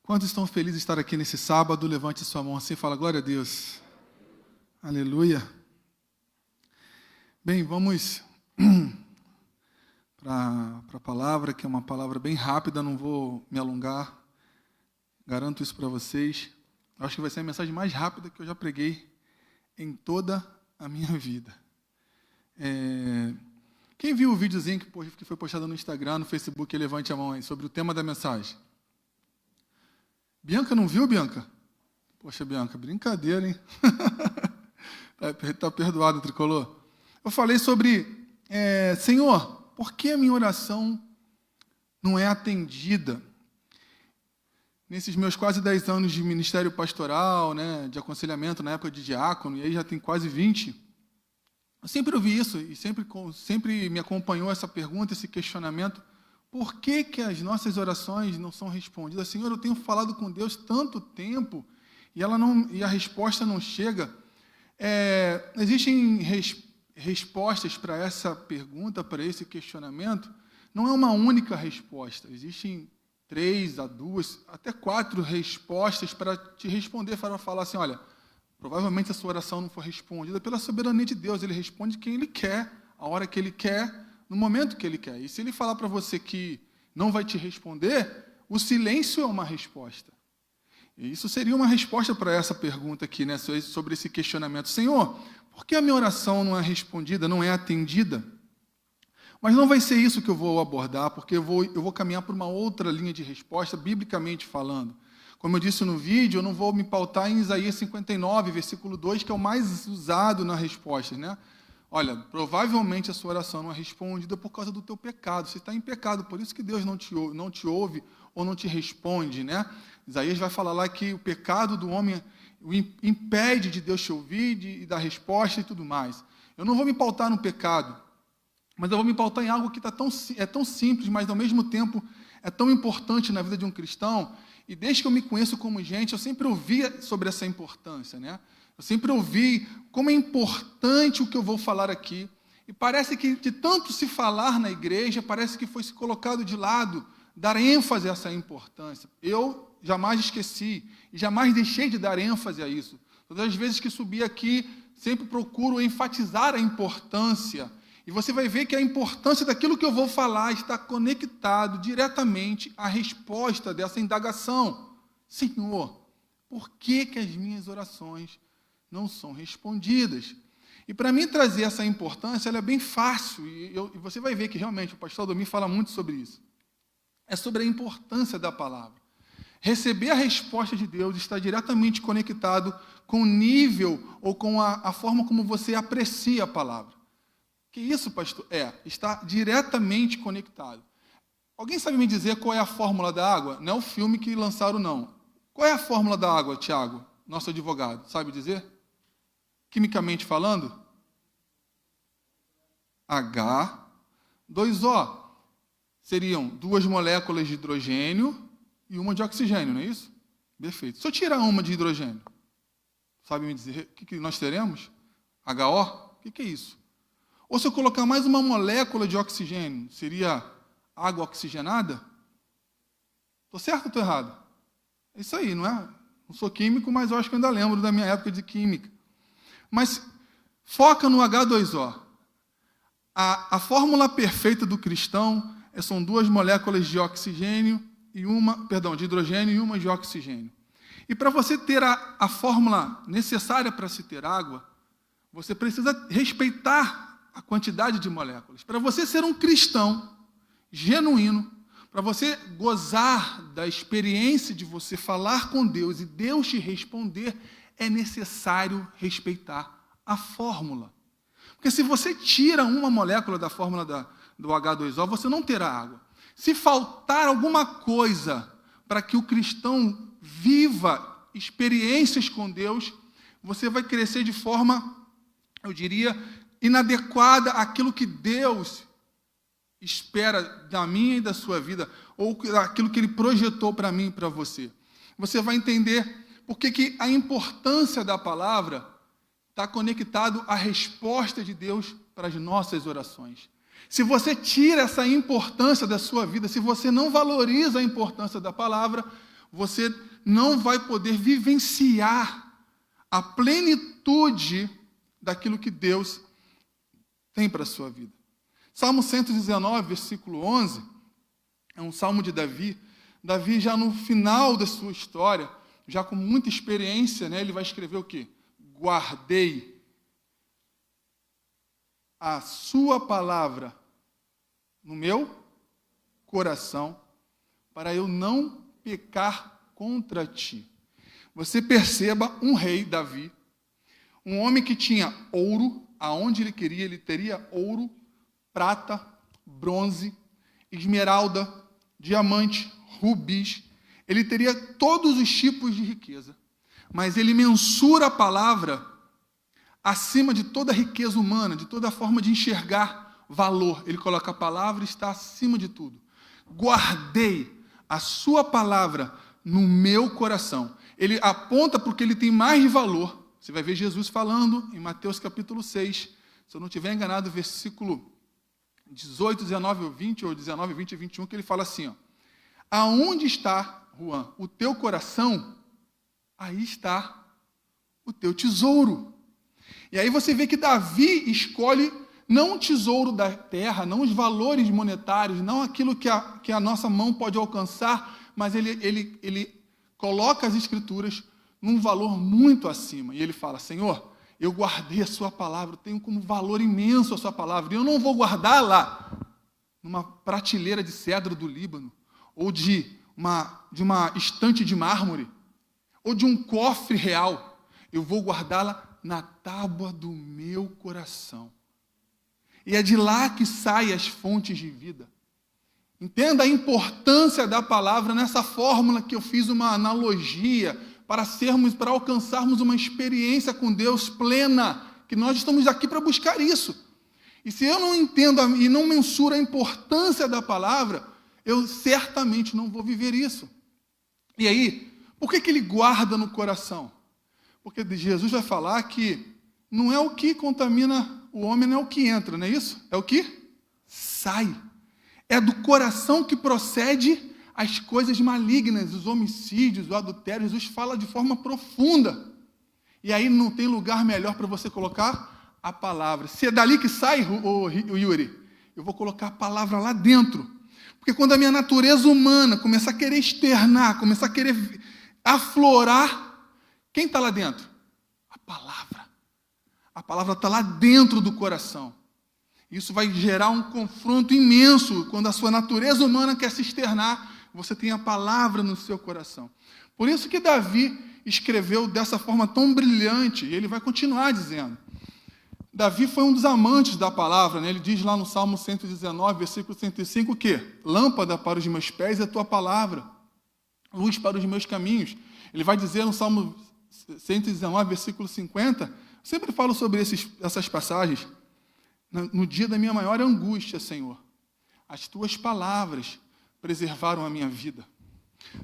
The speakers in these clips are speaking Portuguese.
Quantos estão felizes de estar aqui nesse sábado? Levante sua mão assim e fala, glória a Deus. Aleluia. Bem, vamos para a palavra, que é uma palavra bem rápida, não vou me alongar. Garanto isso para vocês. Acho que vai ser a mensagem mais rápida que eu já preguei em toda a minha vida. Quem viu o videozinho que foi postado no Instagram, no Facebook, levante a mão aí, sobre o tema da mensagem. Bianca, não viu, Bianca? Poxa, Bianca, brincadeira, hein? Tá perdoado, tricolor. Eu falei sobre, Senhor, por que a minha oração não é atendida? Nesses meus quase 10 anos de ministério pastoral, né, de aconselhamento, na época de diácono, e aí já tem quase 20, eu sempre ouvi isso, e sempre me acompanhou essa pergunta, esse questionamento. Por que as nossas orações não são respondidas? Senhor, eu tenho falado com Deus tanto tempo e a resposta não chega. Existem respostas para essa pergunta, para esse questionamento. Não é uma única resposta. Existem 3 a 2, até 4 respostas para te responder, para falar assim, olha, provavelmente a sua oração não foi respondida pela soberania de Deus. Ele responde quem Ele quer, a hora que Ele quer, no momento que Ele quer. E se Ele falar para você que não vai te responder, o silêncio é uma resposta. E isso seria uma resposta para essa pergunta aqui, né, sobre esse questionamento. Senhor, por que a minha oração não é respondida, não é atendida? Mas não vai ser isso que eu vou abordar, porque eu vou caminhar por uma outra linha de resposta, biblicamente falando. Como eu disse no vídeo, eu não vou me pautar em Isaías 59, versículo 2, que é o mais usado na resposta, né? Olha, provavelmente a sua oração não é respondida por causa do teu pecado. Você está em pecado, por isso que Deus não te ouve ou não te responde, né? Isaías vai falar lá que o pecado do homem o impede de Deus te ouvir e dar resposta e tudo mais. Eu não vou me pautar no pecado, mas eu vou me pautar em algo que é tão simples, mas ao mesmo tempo é tão importante na vida de um cristão. E desde que eu me conheço como gente, eu sempre ouvia sobre essa importância, né? Eu sempre ouvi como é importante o que eu vou falar aqui. E parece que, de tanto se falar na igreja, parece que foi se colocado de lado, dar ênfase a essa importância. Eu jamais esqueci e jamais deixei de dar ênfase a isso. Todas as vezes que subi aqui, sempre procuro enfatizar a importância. E você vai ver que a importância daquilo que eu vou falar está conectado diretamente à resposta dessa indagação. Senhor, por que as minhas orações não são respondidas? E para mim trazer essa importância, ela é bem fácil, e você vai ver que realmente o pastor Aldomir fala muito sobre isso. É sobre a importância da palavra. Receber a resposta de Deus está diretamente conectado com o nível ou com a forma como você aprecia a palavra. Que isso, pastor? Está diretamente conectado. Alguém sabe me dizer qual é a fórmula da água? Não é o filme que lançaram, não. Qual é a fórmula da água, Tiago, nosso advogado? Sabe dizer? Quimicamente falando? H2O. Seriam 2 moléculas de hidrogênio e uma de oxigênio, não é isso? Perfeito. Se eu tirar uma de hidrogênio, sabe me dizer o que nós teremos? HO? O que é isso? Ou se eu colocar mais uma molécula de oxigênio, seria água oxigenada? Estou certo ou estou errado? É isso aí, não é? Não sou químico, mas eu acho que ainda lembro da minha época de química. Mas foca no H2O. A fórmula perfeita do cristão são 2 moléculas de oxigênio de hidrogênio e uma de oxigênio. E para você ter a fórmula necessária para se ter água, você precisa respeitar a quantidade de moléculas. Para você ser um cristão genuíno, para você gozar da experiência de você falar com Deus e Deus te responder, é necessário respeitar a fórmula. Porque se você tira uma molécula da fórmula do H2O, você não terá água. Se faltar alguma coisa para que o cristão viva experiências com Deus, você vai crescer de forma, eu diria, inadequada àquilo que Deus espera da minha e da sua vida, ou aquilo que Ele projetou para mim e para você. Você vai entender por que a importância da palavra está conectado à resposta de Deus para as nossas orações. Se você tira essa importância da sua vida, se você não valoriza a importância da palavra, você não vai poder vivenciar a plenitude daquilo que Deus tem para a sua vida. Salmo 119, versículo 11, é um salmo de Davi. Davi, já no final da sua história, já com muita experiência, né, ele vai escrever o quê? Guardei a sua palavra no meu coração, para eu não pecar contra ti. Você perceba um rei, Davi, um homem que tinha ouro, aonde ele queria, ele teria ouro, prata, bronze, esmeralda, diamante, rubis, ele teria todos os tipos de riqueza, mas ele mensura a palavra acima de toda a riqueza humana, de toda a forma de enxergar valor. Ele coloca a palavra está acima de tudo. Guardei a sua palavra no meu coração. Ele aponta porque ele tem mais valor. Você vai ver Jesus falando em Mateus capítulo 6, se eu não estiver enganado, versículo 18, 19 ou 20, ou 19, 20 e 21, que ele fala assim, ó, aonde está, Juan, o teu coração, aí está o teu tesouro. E aí você vê que Davi escolhe não o tesouro da terra, não os valores monetários, não aquilo que a nossa mão pode alcançar, mas ele coloca as Escrituras num valor muito acima. E ele fala, Senhor, eu guardei a sua palavra, eu tenho como valor imenso a sua palavra, e eu não vou guardar lá, numa prateleira de cedro do Líbano, ou de uma estante de mármore, ou de um cofre real. Eu vou guardá-la na tábua do meu coração. E é de lá que saem as fontes de vida. Entenda a importância da palavra nessa fórmula que eu fiz uma analogia para alcançarmos uma experiência com Deus plena, que nós estamos aqui para buscar isso. E se eu não entendo e não mensuro a importância da palavra, eu certamente não vou viver isso. E aí, por que ele guarda no coração? Porque Jesus vai falar que não é o que contamina o homem, não é o que entra, não é isso? É o que sai. É do coração que procede as coisas malignas, os homicídios, o adultério. Jesus fala de forma profunda. E aí não tem lugar melhor para você colocar a palavra. Se é dali que sai, o Yuri, eu vou colocar a palavra lá dentro. Porque quando a minha natureza humana começar a querer externar, começar a querer aflorar, quem está lá dentro? A palavra. A palavra está lá dentro do coração. Isso vai gerar um confronto imenso. Quando a sua natureza humana quer se externar, você tem a palavra no seu coração. Por isso que Davi escreveu dessa forma tão brilhante, e ele vai continuar dizendo. Davi foi um dos amantes da palavra, né? Ele diz lá no Salmo 119, versículo 105, o quê? Lâmpada para os meus pés é a tua palavra, luz para os meus caminhos. Ele vai dizer no Salmo 119, versículo 50, sempre falo sobre essas passagens, no dia da minha maior angústia, Senhor, as tuas palavras preservaram a minha vida.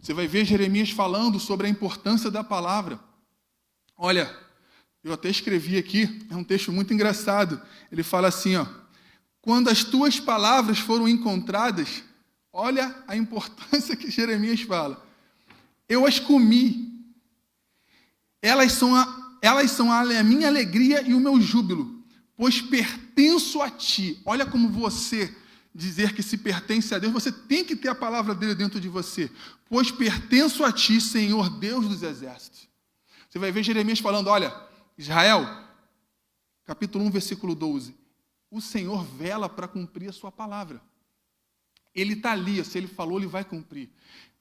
Você vai ver Jeremias falando sobre a importância da palavra. Olha, eu até escrevi aqui, é um texto muito engraçado. Ele fala assim, ó, quando as tuas palavras foram encontradas, olha a importância que Jeremias fala. Eu as comi. Elas são a minha alegria e o meu júbilo, pois pertenço a ti. Olha como você dizer que se pertence a Deus, você tem que ter a palavra dele dentro de você. Pois pertenço a ti, Senhor Deus dos exércitos. Você vai ver Jeremias falando, olha, Israel, capítulo 1, versículo 12. O Senhor vela para cumprir a sua palavra. Ele está ali, se ele falou, ele vai cumprir.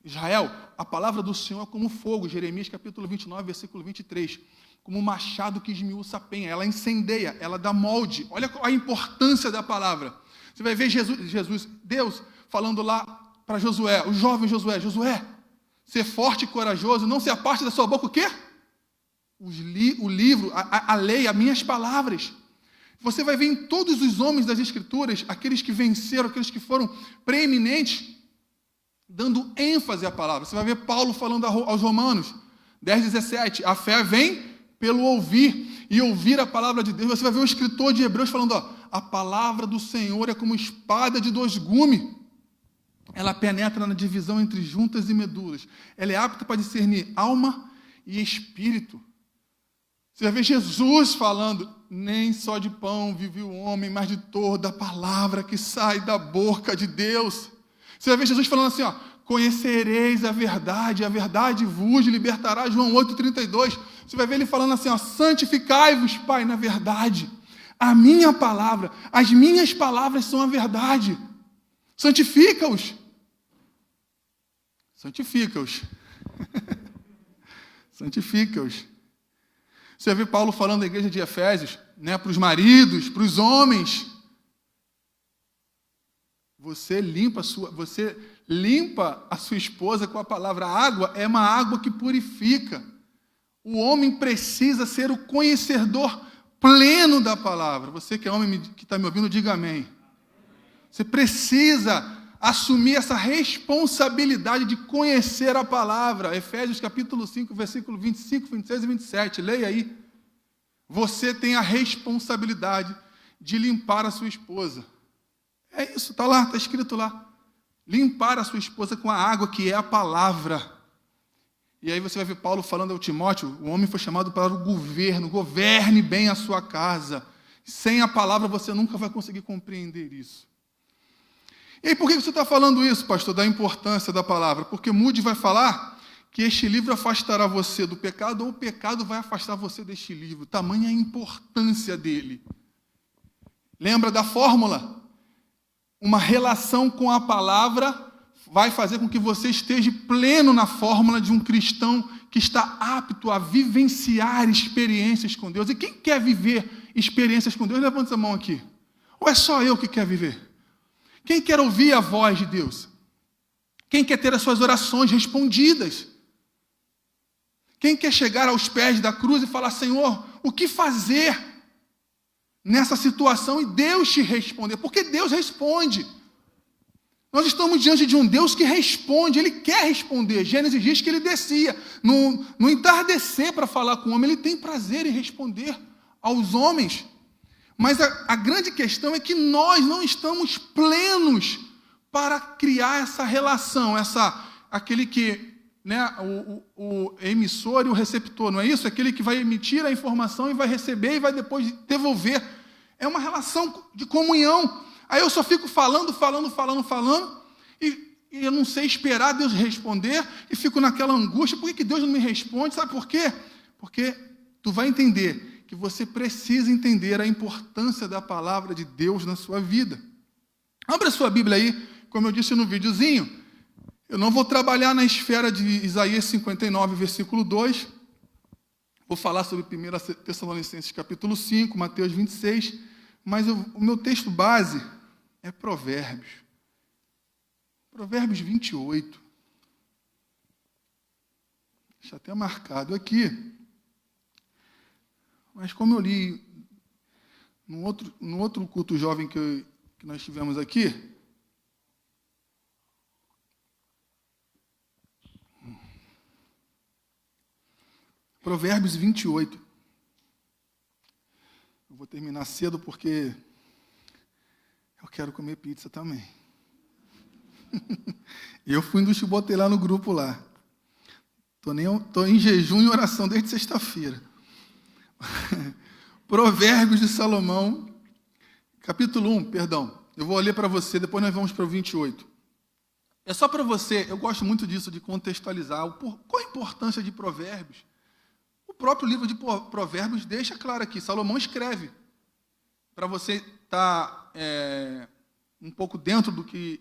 Israel, a palavra do Senhor é como fogo, Jeremias capítulo 29, versículo 23, como um machado que esmiuça a penha, ela incendeia, ela dá molde. Olha a importância da palavra. Você vai ver Deus falando lá para Josué, o jovem Josué, ser forte e corajoso, não se aparte da sua boca o quê? O livro, a lei, as minhas palavras. Você vai ver em todos os homens das Escrituras, aqueles que venceram, aqueles que foram preeminentes, dando ênfase à palavra. Você vai ver Paulo falando aos Romanos, 10:17, a fé vem pelo ouvir, e ouvir a palavra de Deus. Você vai ver o escritor de Hebreus falando, ó, a palavra do Senhor é como espada de dois gumes. Ela penetra na divisão entre juntas e medulas. Ela é apta para discernir alma e espírito. Você vai ver Jesus falando, nem só de pão vive o homem, mas de toda a palavra que sai da boca de Deus. Você vai ver Jesus falando assim, ó, conhecereis a verdade vos libertará, João 8,32. Você vai ver ele falando assim, ó, santificai-vos, Pai, na verdade. A minha palavra, as minhas palavras são a verdade. Santifica-os. Santifica-os. Santifica-os. Você vê Paulo falando da igreja de Efésios, né, para os maridos, para os homens. Você limpa a sua esposa com a palavra. A água é uma água que purifica. O homem precisa ser o conhecedor pleno da palavra. Você que é homem que está me ouvindo, diga amém. Você precisa assumir essa responsabilidade de conhecer a palavra. Efésios capítulo 5, versículo 25, 26 e 27. Leia aí. Você tem a responsabilidade de limpar a sua esposa. É isso, está lá, está escrito lá. Limpar a sua esposa com a água que é a palavra. E aí você vai ver Paulo falando ao Timóteo, o homem foi chamado para o governo, governe bem a sua casa. Sem a palavra você nunca vai conseguir compreender isso. E aí, por que você está falando isso, pastor, da importância da palavra? Porque Moody vai falar que este livro afastará você do pecado, ou o pecado vai afastar você deste livro. Tamanha a importância dele. Lembra da fórmula? Uma relação com a palavra vai fazer com que você esteja pleno na fórmula de um cristão que está apto a vivenciar experiências com Deus. E quem quer viver experiências com Deus, levanta a mão aqui. Ou é só eu que quer viver? Quem quer ouvir a voz de Deus? Quem quer ter as suas orações respondidas? Quem quer chegar aos pés da cruz e falar, Senhor, o que fazer nessa situação? E Deus te responder, porque Deus responde. Nós estamos diante de um Deus que responde, Ele quer responder. Gênesis diz que Ele descia no entardecer para falar com o homem, Ele tem prazer em responder aos homens. Mas a grande questão é que nós não estamos plenos para criar essa relação, aquele que, né, o emissor e o receptor, não é isso? Aquele que vai emitir a informação e vai receber e vai depois devolver. É uma relação de comunhão. Aí eu só fico falando, e eu não sei esperar Deus responder, e fico naquela angústia, por que Deus não me responde? Sabe por quê? Porque tu vai entender que você precisa entender a importância da palavra de Deus na sua vida. Abra sua Bíblia aí, como eu disse no videozinho, eu não vou trabalhar na esfera de Isaías 59, versículo 2, vou falar sobre 1 Tessalonicenses capítulo 5, Mateus 26, mas o meu texto base é Provérbios. Provérbios 28. Deixa até marcado aqui. Mas como eu li no outro culto jovem que nós tivemos aqui, Provérbios 28. Eu vou terminar cedo porque eu quero comer pizza também. Eu fui e botei lá no grupo lá. Estou em jejum e oração desde sexta-feira. Provérbios de Salomão, capítulo 1, perdão. Eu vou ler para você, depois nós vamos para o 28. É só para você, eu gosto muito disso, de contextualizar. Qual a importância de Provérbios? O próprio livro de Provérbios deixa claro aqui. Salomão escreve. Para você estar um pouco dentro do que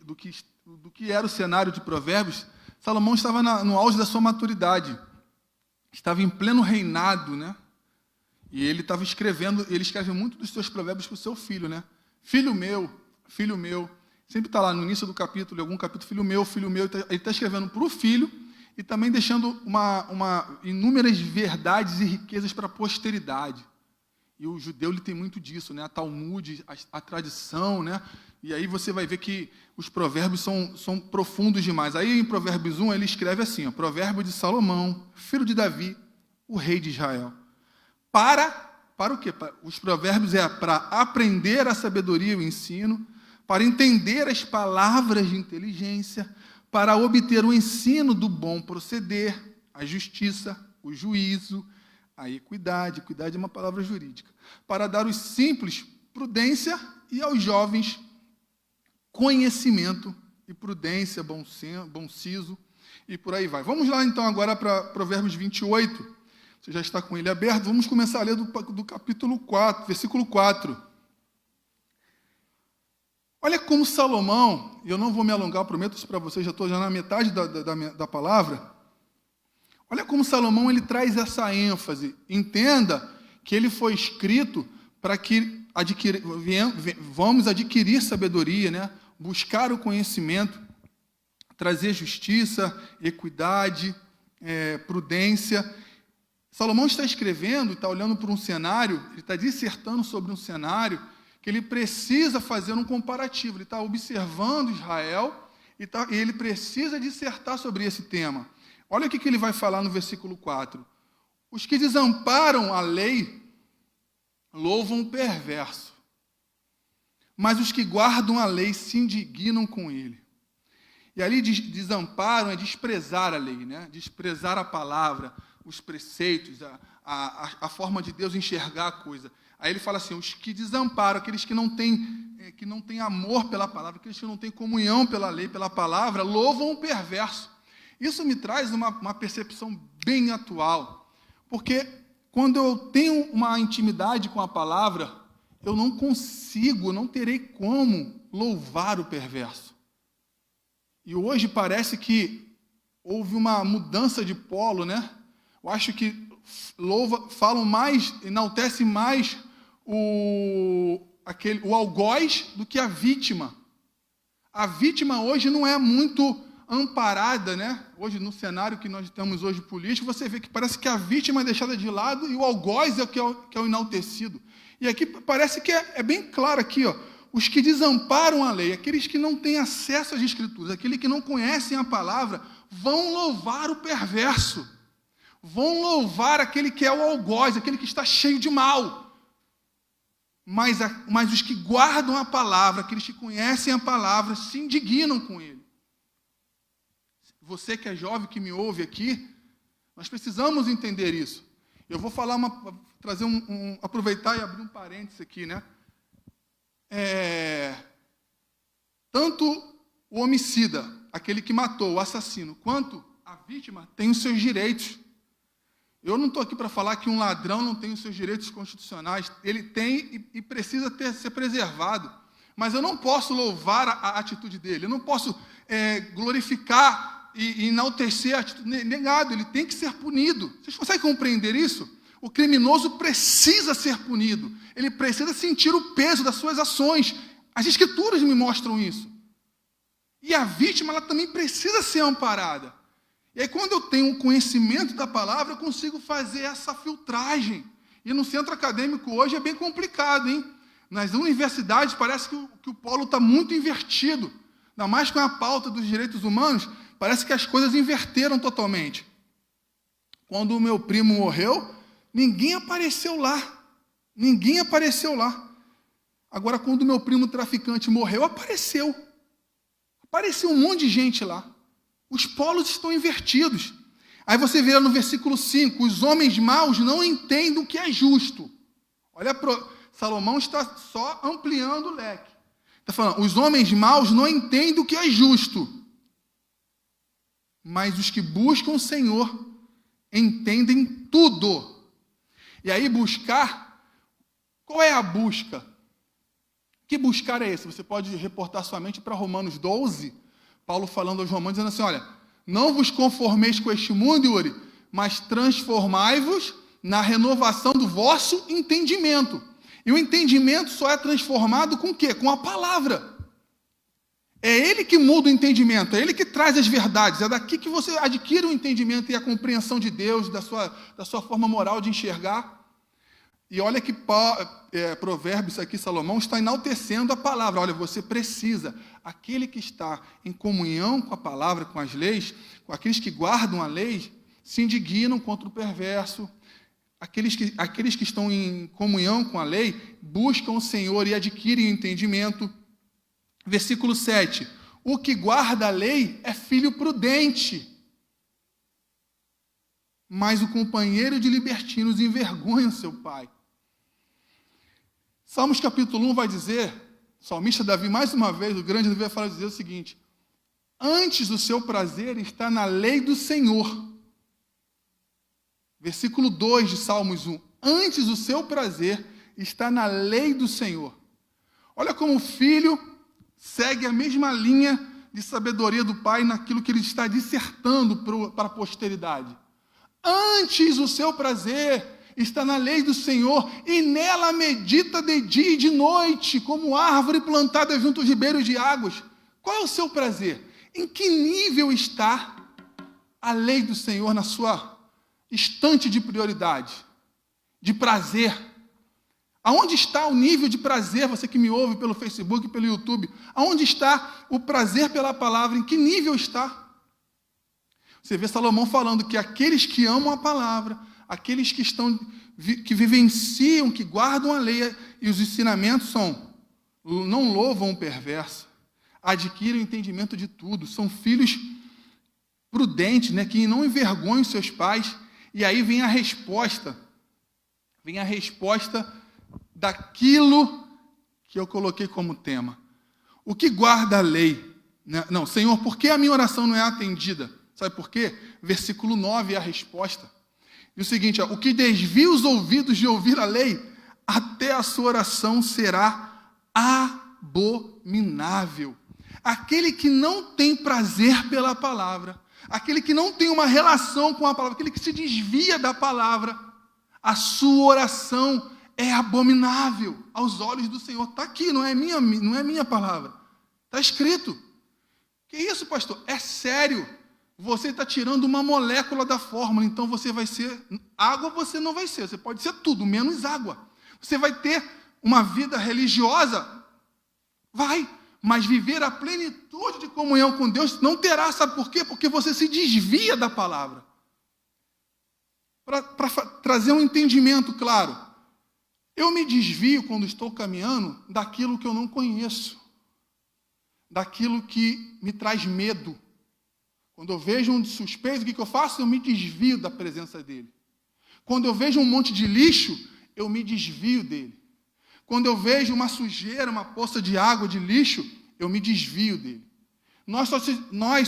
era o cenário de Provérbios, Salomão estava no auge da sua maturidade. Estava em pleno reinado, né? E ele estava escrevendo, ele escreve muito dos seus provérbios para o seu filho, né? Filho meu, sempre está lá no início do capítulo, em algum capítulo, filho meu, ele está escrevendo para o filho e também deixando inúmeras verdades e riquezas para a posteridade. E o judeu ele tem muito disso, né? A Talmud, a tradição, né? E aí você vai ver que os provérbios são profundos demais. Aí em Provérbios 1 ele escreve assim, ó, provérbio de Salomão, filho de Davi, o rei de Israel. Para o quê? Os provérbios é para aprender a sabedoria e o ensino, para entender as palavras de inteligência, para obter o ensino do bom proceder, a justiça, o juízo, a equidade. Equidade é uma palavra jurídica. Para dar aos simples prudência e aos jovens conhecimento e prudência, bom siso, e por aí vai. Vamos lá, então, agora para Provérbios 28. Você já está com ele aberto. Vamos começar a ler do capítulo 4, versículo 4. Olha como Salomão, e eu não vou me alongar, prometo isso para vocês, já estou na metade da palavra. Olha como Salomão ele traz essa ênfase. Entenda que ele foi escrito para que vamos adquirir sabedoria, né? Buscar o conhecimento, trazer justiça, equidade, prudência. Salomão está escrevendo, está olhando para um cenário, ele está dissertando sobre um cenário que ele precisa fazer um comparativo. Ele está observando Israel e ele precisa dissertar sobre esse tema. Olha o que ele vai falar no versículo 4. Os que desamparam a lei louvam o perverso, mas os que guardam a lei se indignam com ele. E ali desamparam é desprezar a lei, né? Desprezar a palavra, os preceitos, a forma de Deus enxergar a coisa. Aí ele fala assim, os que desamparam, aqueles que não têm amor pela palavra, aqueles que não têm comunhão pela lei, pela palavra, louvam o perverso. Isso me traz uma percepção bem atual, porque quando eu tenho uma intimidade com a palavra, eu não terei como louvar o perverso. E hoje parece que houve uma mudança de polo, né? Eu acho que enaltece mais o algoz do que a vítima. A vítima hoje não é muito amparada, né? Hoje, no cenário que nós temos hoje político, você vê que parece que a vítima é deixada de lado e o algoz é o que é o enaltecido. E aqui parece que é bem claro aqui, ó, os que desamparam a lei, aqueles que não têm acesso às Escrituras, aqueles que não conhecem a palavra, vão louvar o perverso. Vão louvar aquele que é o algoz, aquele que está cheio de mal. Mas os que guardam a palavra, aqueles que conhecem a palavra, se indignam com ele. Você que é jovem, que me ouve aqui, nós precisamos entender isso. Eu vou falar aproveitar e abrir um parênteses aqui, né? Tanto o homicida, aquele que matou, o assassino, quanto a vítima têm os seus direitos. Eu não estou aqui para falar que um ladrão não tem os seus direitos constitucionais. Ele tem e precisa ser preservado. Mas eu não posso louvar a atitude dele. Eu não posso glorificar e enaltecer a atitude. Negado, ele tem que ser punido. Vocês conseguem compreender isso? O criminoso precisa ser punido. Ele precisa sentir o peso das suas ações. As Escrituras me mostram isso. E a vítima, ela também precisa ser amparada. E aí, quando eu tenho um conhecimento da palavra, eu consigo fazer essa filtragem. E no centro acadêmico hoje é bem complicado, hein? Nas universidades parece que o polo está muito invertido. Ainda mais com a pauta dos direitos humanos, parece que as coisas inverteram totalmente. Quando o meu primo morreu, ninguém apareceu lá. Ninguém apareceu lá. Agora, quando o meu primo traficante morreu, apareceu. Apareceu um monte de gente lá. Os polos estão invertidos. Aí você vê no versículo 5, os homens maus não entendem o que é justo. Olha, Salomão está só ampliando o leque. Está falando, os homens maus não entendem o que é justo. Mas os que buscam o Senhor entendem tudo. E aí buscar, qual é a busca? Que buscar é esse? Você pode reportar sua mente para Romanos 12, Paulo falando aos Romanos, dizendo assim, olha, não vos conformeis com este mundo, Yuri, mas transformai-vos na renovação do vosso entendimento. E o entendimento só é transformado com o quê? Com a palavra. É ele que muda o entendimento, é ele que traz as verdades, é daqui que você adquire o entendimento e a compreensão de Deus, da sua forma moral de enxergar. E olha que Provérbios aqui, Salomão, está enaltecendo a palavra. Olha, você precisa, aquele que está em comunhão com a palavra, com as leis, com aqueles que guardam a lei, se indignam contra o perverso. Aqueles que estão em comunhão com a lei, buscam o Senhor e adquirem o entendimento. Versículo 7. O que guarda a lei é filho prudente, mas o companheiro de libertinos envergonha o seu pai. Salmos capítulo 1 vai dizer, o salmista Davi, mais uma vez, o grande Davi vai dizer o seguinte: antes o seu prazer está na lei do Senhor. Versículo 2 de Salmos 1. Antes o seu prazer está na lei do Senhor. Olha como o filho segue a mesma linha de sabedoria do pai naquilo que ele está dissertando para a posteridade. Antes o seu prazer está na lei do Senhor, e nela medita de dia e de noite, como árvore plantada junto aos ribeiros de águas. Qual é o seu prazer? Em que nível está a lei do Senhor na sua estante de prioridade, de prazer? Aonde está o nível de prazer, você que me ouve pelo Facebook e pelo YouTube? Aonde está o prazer pela palavra? Em que nível está? Você vê Salomão falando que aqueles que amam a palavra, aqueles que vivenciam, que guardam a lei e os ensinamentos não louvam o perverso, adquirem o entendimento de tudo, são filhos prudentes, né, que não envergonham seus pais. E aí vem a resposta daquilo que eu coloquei como tema. O que guarda a lei? Não, Senhor, por que a minha oração não é atendida? Sabe por quê? Versículo 9 é a resposta. E o seguinte, o que desvia os ouvidos de ouvir a lei, até a sua oração será abominável. Aquele que não tem prazer pela palavra, aquele que não tem uma relação com a palavra, aquele que se desvia da palavra, a sua oração é abominável aos olhos do Senhor. Está aqui, não é minha palavra. Está escrito. Que isso, pastor? É sério. Você está tirando uma molécula da fórmula, então você vai ser água, você não vai ser. Você pode ser tudo, menos água. Você vai ter uma vida religiosa? Vai. Mas viver a plenitude de comunhão com Deus não terá. Sabe por quê? Porque você se desvia da palavra. Para trazer um entendimento claro. Eu me desvio quando estou caminhando daquilo que eu não conheço, daquilo que me traz medo. Quando eu vejo um suspeito, o que eu faço? Eu me desvio da presença dele. Quando eu vejo um monte de lixo, eu me desvio dele. Quando eu vejo uma sujeira, uma poça de água, de lixo, eu me desvio dele. Nós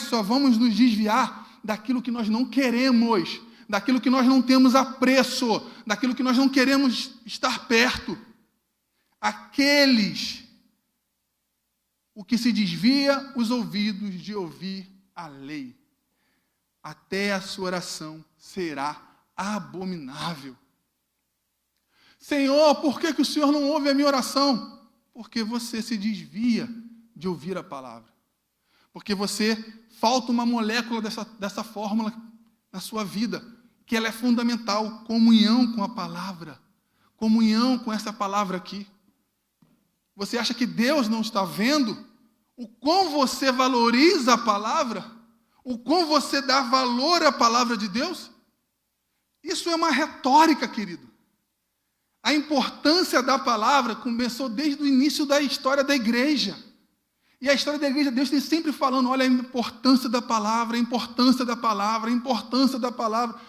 só vamos nos desviar daquilo que nós não queremos, daquilo que nós não temos apreço, daquilo que nós não queremos estar perto. O que se desvia os ouvidos de ouvir a lei, até a sua oração será abominável. Senhor, por que o Senhor não ouve a minha oração? Porque você se desvia de ouvir a palavra. Porque falta uma molécula dessa fórmula na sua vida, que ela é fundamental, comunhão com a palavra, comunhão com essa palavra aqui. Você acha que Deus não está vendo o quão você valoriza a palavra? O quão você dá valor à palavra de Deus? Isso é uma retórica, querido. A importância da palavra começou desde o início da história da igreja. E a história da igreja, Deus tem sempre falando, olha a importância da palavra, a importância da palavra, a importância da palavra.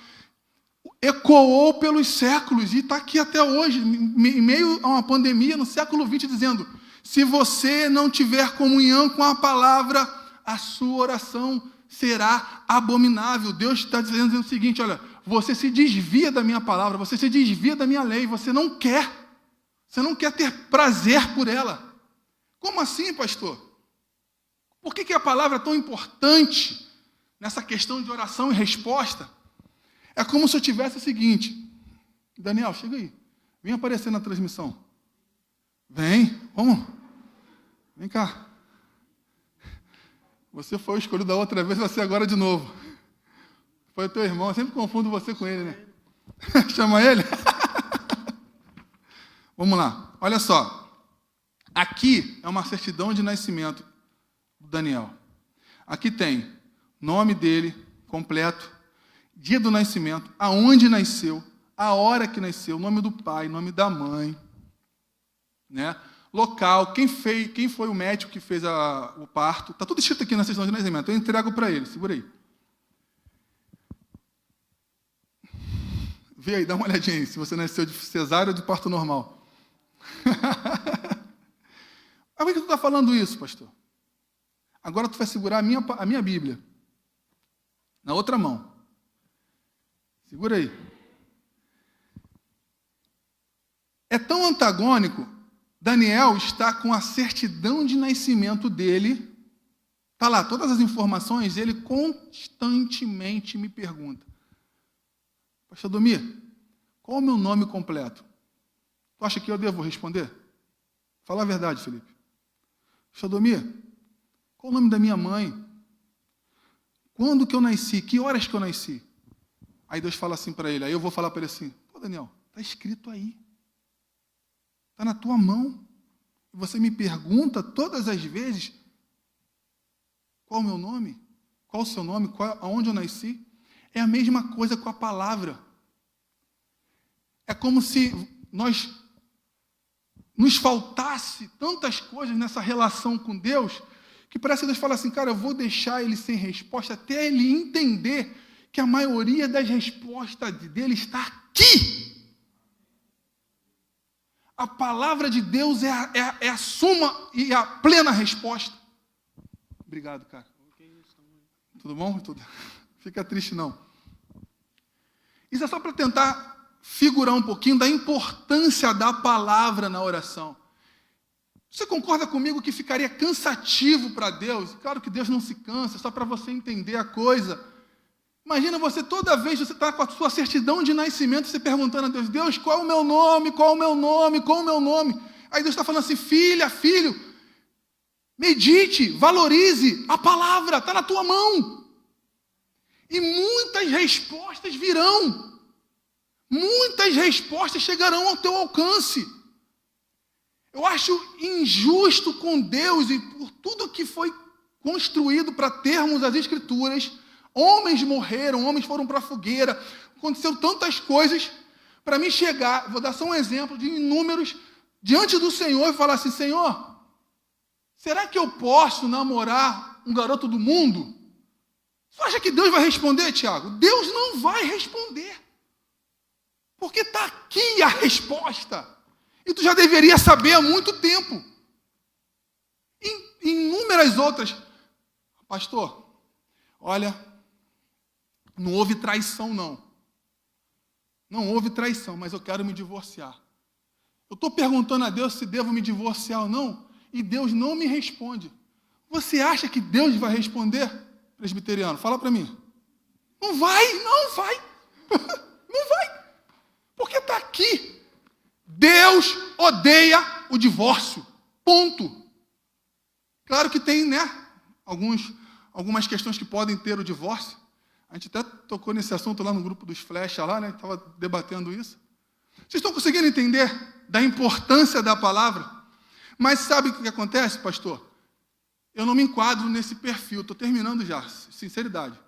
Ecoou pelos séculos e está aqui até hoje, em meio a uma pandemia, no século XX, dizendo, se você não tiver comunhão com a palavra, a sua oração será abominável. Deus está dizendo o seguinte, olha, você se desvia da minha palavra, você se desvia da minha lei, você não quer ter prazer por ela. Como assim, pastor? Por que a palavra é tão importante nessa questão de oração e resposta? É como se eu tivesse o seguinte, Daniel, chega aí, vem aparecer na transmissão. Vem, vamos, vem cá. Você foi o escolhido da outra vez, vai ser agora de novo. Foi o teu irmão, eu sempre confundo você com ele, né? Chama ele? Vamos lá, olha só. Aqui é uma certidão de nascimento do Daniel. Aqui tem nome dele completo, dia do nascimento, aonde nasceu, a hora que nasceu, nome do pai, nome da mãe, né? local, quem foi o médico que fez o parto. Está tudo escrito aqui na certidão de nascimento. Eu entrego para ele, segura aí. Vê aí, dá uma olhadinha aí, se você nasceu de cesárea ou de parto normal. Mas por que tu está falando isso, pastor? Agora tu vai segurar a minha Bíblia. Na outra mão. Segura aí. É tão antagônico. Daniel está com a certidão de nascimento dele. Está lá, todas as informações, ele constantemente me pergunta: Pastor Domir, qual é o meu nome completo? Tu acha que eu devo responder? Fala a verdade, Felipe. Pastor Domir, qual o nome da minha mãe? Quando que eu nasci? Que horas que eu nasci? Aí Deus fala assim para ele, aí eu vou falar para ele assim: pô, Daniel, está escrito aí. Está na tua mão. E você me pergunta todas as vezes qual o meu nome? Qual o seu nome? Aonde eu nasci? É a mesma coisa com a palavra. É como se nos faltasse tantas coisas nessa relação com Deus, que parece que Deus fala assim, cara, eu vou deixar ele sem resposta até ele entender que a maioria das respostas dele está aqui. A palavra de Deus é a suma e a plena resposta. Obrigado, cara. Tudo bom? Tudo. Fica triste, não. Isso é só para tentar figurar um pouquinho da importância da palavra na oração. Você concorda comigo que ficaria cansativo para Deus? Claro que Deus não se cansa, só para você entender a coisa. Imagina você, toda vez que você está com a sua certidão de nascimento, você perguntando a Deus, Deus, qual é o meu nome, qual é o meu nome, qual é o meu nome? Aí Deus está falando assim, filha, filho, medite, valorize, a palavra está na tua mão. E muitas respostas virão. Muitas respostas chegarão ao teu alcance. Eu acho injusto com Deus e por tudo que foi construído para termos as Escrituras. Homens morreram, homens foram para a fogueira, aconteceu tantas coisas, para mim chegar, vou dar só um exemplo de inúmeros, diante do Senhor e falar assim, Senhor, será que eu posso namorar um garoto do mundo? Você acha que Deus vai responder, Tiago? Deus não vai responder, porque está aqui a resposta, e tu já deveria saber há muito tempo. Inúmeras outras, pastor, olha, não houve traição, não. Não houve traição, mas eu quero me divorciar. Eu estou perguntando a Deus se devo me divorciar ou não, e Deus não me responde. Você acha que Deus vai responder, presbiteriano? Fala para mim. Não vai, não vai. Não vai. Porque está aqui. Deus odeia o divórcio. Ponto. Claro que tem, né, algumas questões que podem ter o divórcio. A gente até tocou nesse assunto lá no grupo dos Flecha, lá, né? Estava debatendo isso. Vocês estão conseguindo entender da importância da palavra? Mas sabe o que acontece, pastor? Eu não me enquadro nesse perfil. Estou terminando já, sinceridade.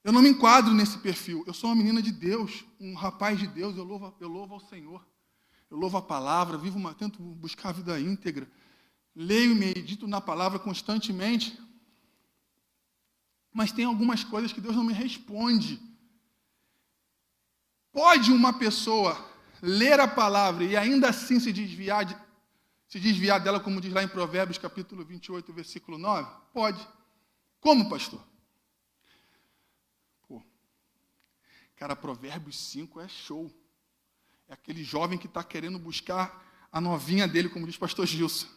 Eu não me enquadro nesse perfil. Eu sou uma menina de Deus, um rapaz de Deus. Eu louvo ao Senhor. Eu louvo a palavra, tento buscar a vida íntegra. Leio e medito na palavra constantemente. Mas tem algumas coisas que Deus não me responde. Pode uma pessoa ler a palavra e ainda assim se desviar dela, como diz lá em Provérbios, capítulo 28, versículo 9? Pode. Como, pastor? Cara, Provérbios 5 é show. É aquele jovem que está querendo buscar a novinha dele, como diz o pastor Gilson.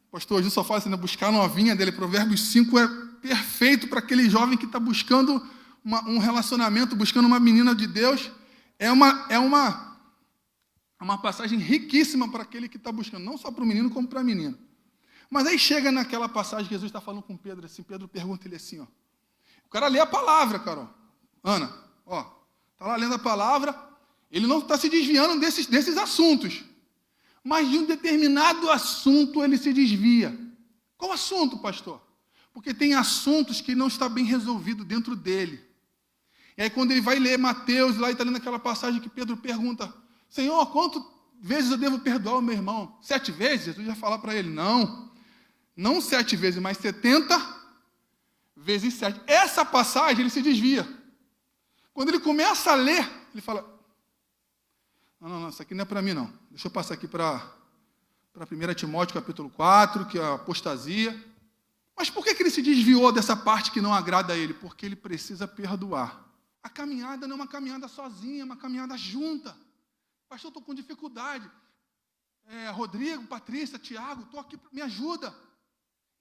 O pastor Gilson só fala assim, né, buscar a novinha dele. Provérbios 5 é perfeito para aquele jovem que está buscando um relacionamento, buscando uma menina de Deus. É uma passagem riquíssima para aquele que está buscando, não só para o menino, como para a menina. Mas aí chega naquela passagem que Jesus está falando com Pedro, assim, Pedro pergunta ele assim, ó. O cara lê a palavra, Carol. Ana, ó, está lá lendo a palavra, ele não está se desviando desses assuntos. Mas de um determinado assunto ele se desvia. Qual assunto, pastor? Porque tem assuntos que não está bem resolvido dentro dele. E aí quando ele vai ler Mateus, lá ele está lendo aquela passagem que Pedro pergunta, Senhor, quanto vezes eu devo perdoar o meu irmão? 7 vezes? Jesus já fala para ele, não 7 vezes, mas 70 vezes 7. Essa passagem ele se desvia. Quando ele começa a ler, ele fala, não, isso aqui não é para mim não. Deixa eu passar aqui para 1 Timóteo capítulo 4, que é a apostasia. Mas por que ele se desviou dessa parte que não agrada a ele? Porque ele precisa perdoar. A caminhada não é uma caminhada sozinha, é uma caminhada junta. Pastor, eu estou com dificuldade. Rodrigo, Patrícia, Tiago, estou aqui, me ajuda.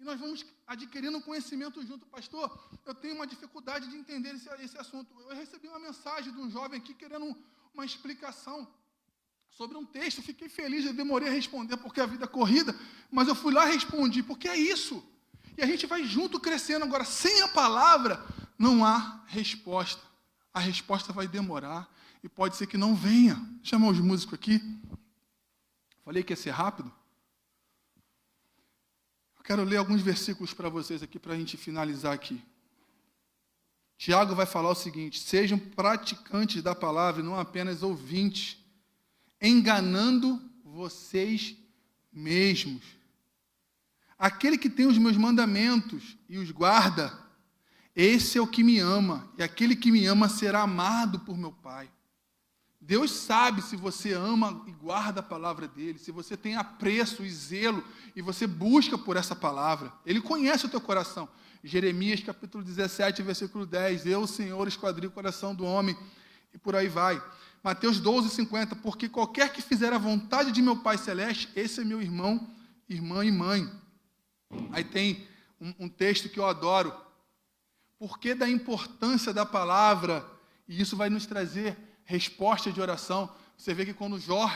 E nós vamos adquirindo conhecimento junto. Pastor, eu tenho uma dificuldade de entender esse assunto. Eu recebi uma mensagem de um jovem aqui querendo uma explicação sobre um texto. Fiquei feliz, eu demorei a responder porque a vida é corrida, mas eu fui lá e respondi, porque é isso. E a gente vai junto crescendo. Agora, sem a palavra, não há resposta. A resposta vai demorar e pode ser que não venha. Chamar os músicos aqui. Falei que ia ser rápido. Eu quero ler alguns versículos para vocês aqui, para a gente finalizar aqui. Tiago vai falar o seguinte: sejam praticantes da palavra e não apenas ouvintes, enganando vocês mesmos. Aquele que tem os meus mandamentos e os guarda, esse é o que me ama, e aquele que me ama será amado por meu Pai. Deus sabe se você ama e guarda a palavra dele, se você tem apreço e zelo, e você busca por essa palavra. Ele conhece o teu coração. Jeremias capítulo 17, versículo 10, eu, Senhor, esquadrio o coração do homem, e por aí vai. Mateus 12, 50, porque qualquer que fizer a vontade de meu Pai Celeste, esse é meu irmão, irmã e mãe. Aí tem um texto que eu adoro. Por que da importância da palavra? E isso vai nos trazer resposta de oração. Você vê que quando Jó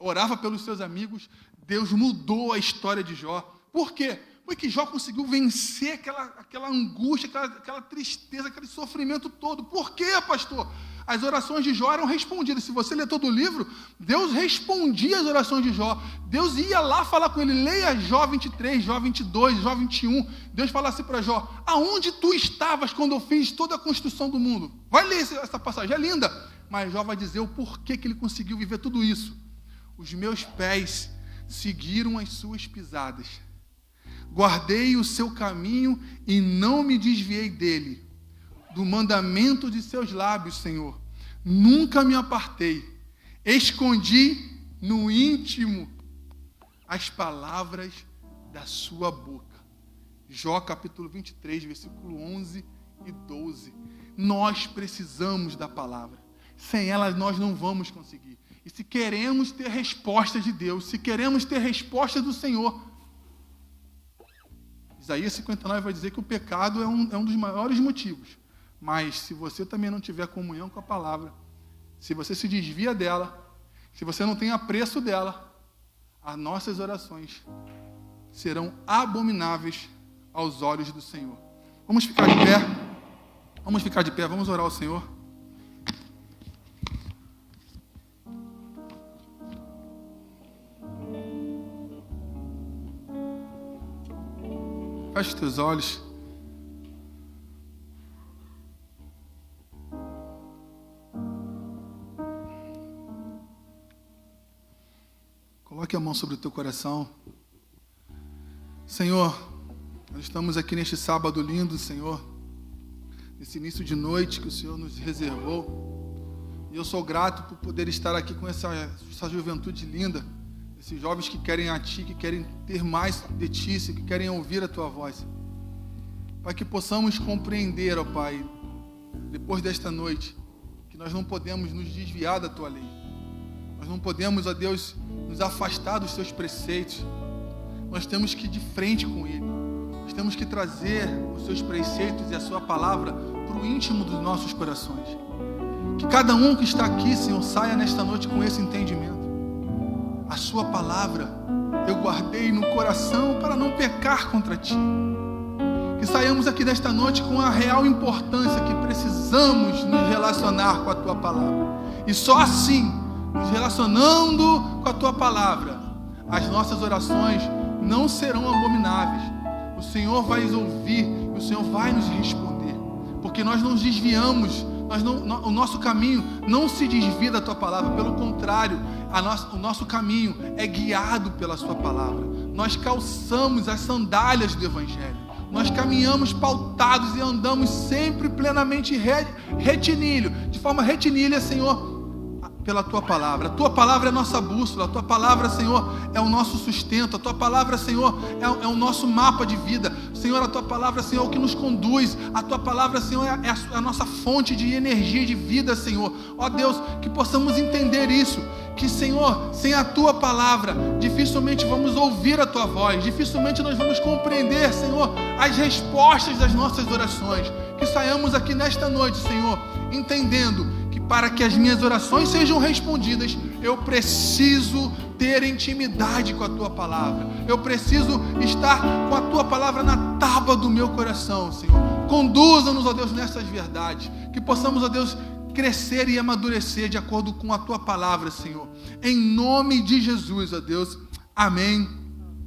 orava pelos seus amigos, Deus mudou a história de Jó. Por quê? Porque Jó conseguiu vencer aquela angústia, aquela tristeza, aquele sofrimento todo. Por quê, pastor? As orações de Jó eram respondidas. Se você ler todo o livro, Deus respondia as orações de Jó. Deus ia lá falar com ele. Leia Jó 23, Jó 22, Jó 21. Deus fala assim para Jó: aonde tu estavas quando eu fiz toda a construção do mundo? Vai ler essa passagem, é linda. Mas Jó vai dizer o porquê que ele conseguiu viver tudo isso. Os meus pés seguiram as suas pisadas. Guardei o seu caminho e não me desviei dele. Do mandamento de seus lábios, Senhor, nunca me apartei. Escondi no íntimo as palavras da sua boca. Jó capítulo 23, versículo 11 e 12. Nós precisamos da palavra. Sem ela nós não vamos conseguir. E se queremos ter respostas de Deus, se queremos ter respostas do Senhor, Isaías 59 vai dizer que o pecado é um dos maiores motivos. Mas se você também não tiver comunhão com a palavra, se você se desvia dela, se você não tem apreço dela, as nossas orações serão abomináveis aos olhos do Senhor. Vamos ficar de pé. Vamos ficar de pé, vamos orar ao Senhor. Feche os teus olhos. Coloque a mão sobre o teu coração. Senhor, nós estamos aqui neste sábado lindo, Senhor, nesse início de noite que o Senhor nos reservou. E eu sou grato por poder estar aqui com essa juventude linda, esses jovens que querem a Ti, que querem ter mais de Ti, que querem ouvir a Tua voz. Pai, que possamos compreender, ó Pai, depois desta noite, que nós não podemos nos desviar da Tua lei. Nós não podemos, ó Deus, nos afastar dos Teus preceitos. Nós temos que ir de frente com Ele. Nós temos que trazer os Seus preceitos e a Sua palavra para o íntimo dos nossos corações. Que cada um que está aqui, Senhor, saia nesta noite com esse entendimento. A Sua palavra eu guardei no coração para não pecar contra Ti. Que saiamos aqui desta noite com a real importância que precisamos nos relacionar com a Tua palavra. E só assim, nos relacionando com a Tua palavra, as nossas orações não serão abomináveis. O Senhor vai ouvir, o Senhor vai nos responder. Porque nós não desviamos o nosso caminho não se desvia da Tua palavra, pelo contrário, o nosso caminho é guiado pela Sua palavra. Nós calçamos as sandálias do Evangelho, nós caminhamos pautados e andamos sempre plenamente retilíneo, de forma retilínea, Senhor, pela Tua palavra. A Tua palavra é a nossa bússola, a Tua palavra, Senhor, é o nosso sustento, a Tua palavra, Senhor, é o nosso mapa de vida. Senhor, a Tua palavra, Senhor, é o que nos conduz, a Tua palavra, Senhor, é a nossa fonte de energia e de vida, Senhor. Ó Deus, que possamos entender isso, que, Senhor, sem a Tua palavra, dificilmente vamos ouvir a Tua voz, dificilmente nós vamos compreender, Senhor, as respostas das nossas orações. Que saiamos aqui nesta noite, Senhor, entendendo que para que as minhas orações sejam respondidas, eu preciso ter intimidade com a Tua palavra. Eu preciso estar com a Tua palavra na tábua do meu coração, Senhor. Conduza-nos, ó Deus, nessas verdades. Que possamos, ó Deus, crescer e amadurecer de acordo com a Tua palavra, Senhor. Em nome de Jesus, ó Deus. Amém.